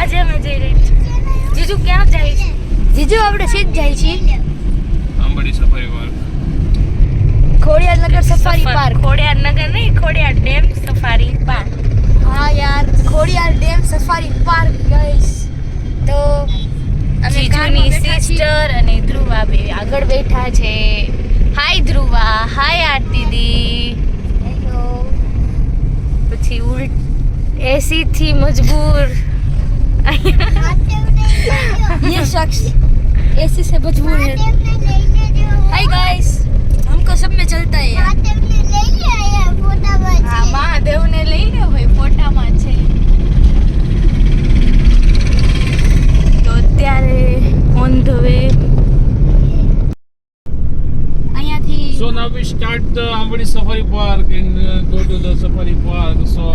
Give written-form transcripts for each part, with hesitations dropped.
આજે અમે જઈ રહ્યા છીએ. જીજુ ક્યાં જાય છે? જીજુ આપણે સીધ જાય છીએ Ambadi safari park. Khodiyarnagar safari park. Khodiyarnagar નહીં, ખોડિયાર ડેમ સફારી પાર્ક. હા યાર, Khodiyar dam safari park guys. તો અમે જીજુની સિસ્ટર અને ધ્રુવા બે આગળ બેઠા છે. હાય ધ્રુવા, હાય આરતી દી. હેલો. પછી એસી થી મજબૂર ये शख्स एसी से मजबूर है. हाय गाइस, हमको सब में चलता है यार. હા મહાદેવને લઈ લે હોય ફોટામાં છે. તો અત્યારે ઓન ધ વે અહીંયાથી So now we start the Ambadi Safari Park and go to the safari park. So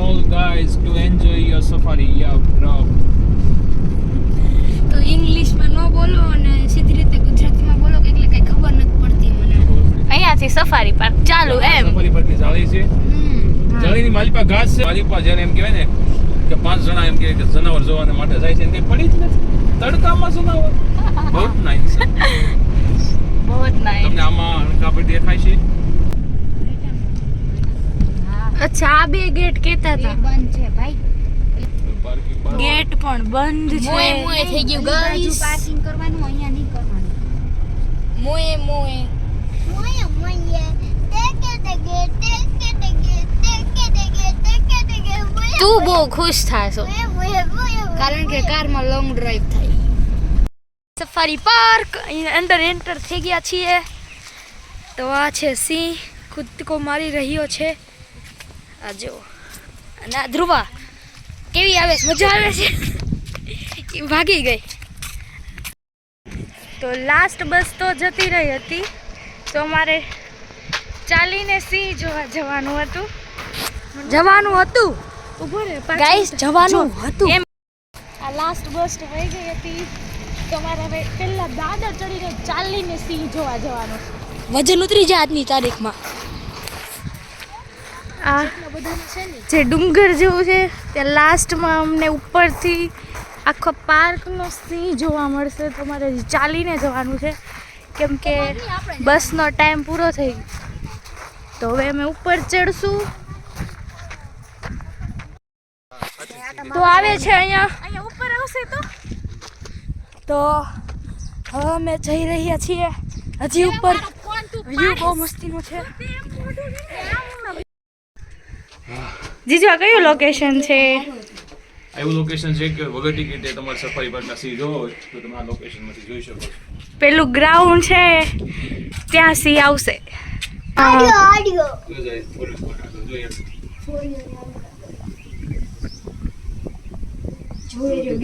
all guys to enjoy your safari. Yeah, bro. તો ઇંગ્લિશમાં ન બોલો અને સીધી રીતે ગુજરાતીમાં બોલો કે એટલે કઈ ખબર નથી પડતી મને. અહીંયાથી સફારી પાર્ક ચાલુ એમ. સફારી પાર્ક ની જાળી છે. જાળીની માલિપા ઘાસ છે. માલિપા જ્યારે એમ કહેવાય ને કે 5 જણા એમ કહે કે જનાવર જોવાને માટે જાય છે, કઈ પડી જ નથી. તડકામાં જનાવર બહુ નાઈસ છે. બહુ જ નાઈસ. તમને આમાં હણકાપી દેખાય છે. અચ્છા આ બે ગેટ કેતા હતા. બંધ છે ભાઈ. પાર્કિંગ બાર. ગેટ પણ બંધ મોએ છે. મોએ થઈ ગયું ગાઈસ. પાર્કિંગ કરવાનું અહીંયા નહીં કરવાનું. મોએ મોએ તું બહુ ખુશ થાશો કારણ કે કારમાં લોંગ ડ્રાઈવ થાય. સફારી પાર્ક અહીંયા અંદર એન્ટર થઈ ગયા છીએ. તો આ છે સિંહ કૂદકો મારી રહ્યો છે. આ જો અને આ ધ્રુવા કેવી આવે છે? મજા આવે છે કે ભાગી ગઈ? તો લાસ્ટ બસ તો જતી રહી હતી, તો અમારે ચાલીને સિંહ જોવા જવાનું હતું. ઉભો રે ગાઈસ, જવાનું હતું. એમ આ લાસ્ટ બસ વહી ગઈ હતી, તો અમારે હવે પહેલા દાદર ચડીને ચાલીને સિંહ જોવા જવાનું. વજન ઉતરી જાય આજની તારીખમાં. આ જે ડુંગર જેવું છે તે લાસ્ટમાં અમને ઉપરથી આખો પાર્કનો સિંહ જોવા મળશે. તો અમારે ચાલીને જવાનું છે કેમ કે બસનો ટાઈમ પૂરો થઈ ગયો. તો હવે અમે ઉપર ચડશું. તો આવે છે અહીંયા ઉપર આવશે તો હવે અમે જઈ રહ્યા છીએ હજી ઉપર. વ્યૂ બહુ મસ્તીનો છે. જીજુ આ કયું લોકેશન છે? એવું લોકેશન છે કે વગર ટિકિટે તમારે સફારી પાર્કના સિંહ જોવો હોય તો તમે આ લોકેશનમાંથી જોઈ શકો છો. પેલું ગ્રાઉન્ડ છે ત્યાં સિંહ આવશે.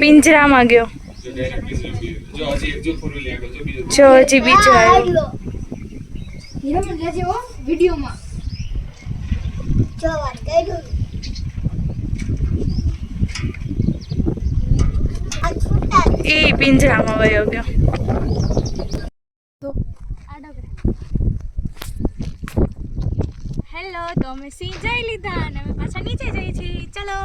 પિંજરામાં ગયો. જો હજી બીજો આવ્યો. વિડીયોમાં એ પિંજરામાં વયો ગયો. હેલો, તો અમે સિંહ જોઈ લીધા અને અમે પાછા નીચે જઈએ છીએ. ચલો.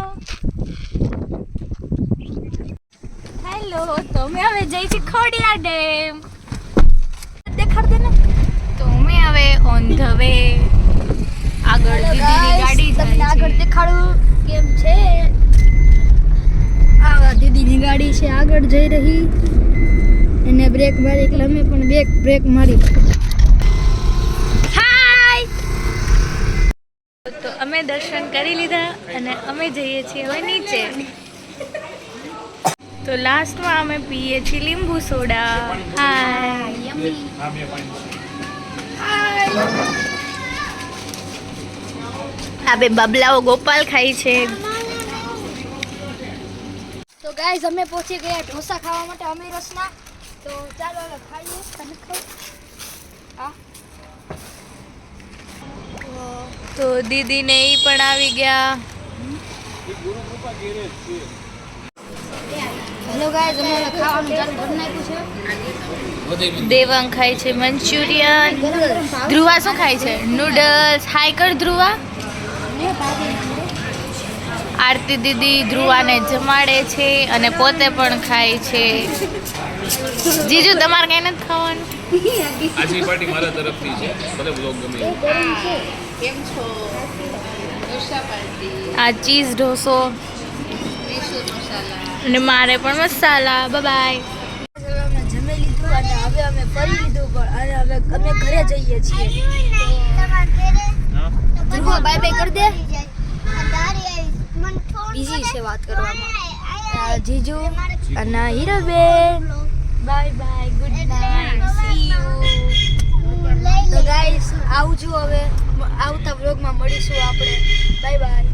હેલો, તો અમે હવે જઈએ છીએ ખોડિયાર ડેમ. દેખાડ દે ને. તો અમે હવે ઓન ધ વે આગળ દીદીની ગાડી તમને જાય આગળ છે. દેખાડું કેમ છે. આ દીદીની ગાડી છે આગળ જઈ રહી. એને બ્રેક મારી એટલે અમે પણ બ્રેક મારી. હાય. તો અમે દર્શન કરી લીધા અને અમે જઈએ છીએ હવે નીચે. તો લાસ્ટમાં અમે પીએ છીએ લીંબુ સોડા. હાય. આ બે બબલાઓ ગોપાલ ખાય છે. તો ગાઈઝ અમે પહોંચી ગયા ઢોસા ખાવા માટે અમીરસના. તો ચાલો હવે ખાઈએ. તમે ખાઓ. હા તો દીદીને એ પણ આવી ગયા. હેલો ગાઈઝ, અમે હવે ખાવાનું ચાલુ કરી નાખ્યું છે. દેવાંગ ખાય છે મંચુરિયન. ધ્રુવા શું ખાય છે? નૂડલ્સ. હાય કર ધ્રુવા. આરતી દીદી ધ્રુવાને જમાડે છે અને પોતે પણ ખાય છે. જીજુ તમારે કઈ નથી ખાવાનું? આજની પાર્ટી મારા તરફથી છે. ભલે બ્લોગ ગમે એ. કેમ છો? ઢોસા પાર્ટી, આ ચીઝ ઢોસો મૈસૂર મસાલા. અને મારે પણ મસાલા. બાય. અમે જમી લીધું અને હવે અમે ફરી લીધું પણ અને હવે અમે ઘરે જઈએ છીએ. ધ્રુવ બાય બાય કરી દે. બીજી છે વાત કરવામાં. જીજુ અને Hiraben bye bye, good night, C you. તો ગાઈસ આવજો, હવે આવતા વ્લોગમાં મળીશું આપણે. Bye bye.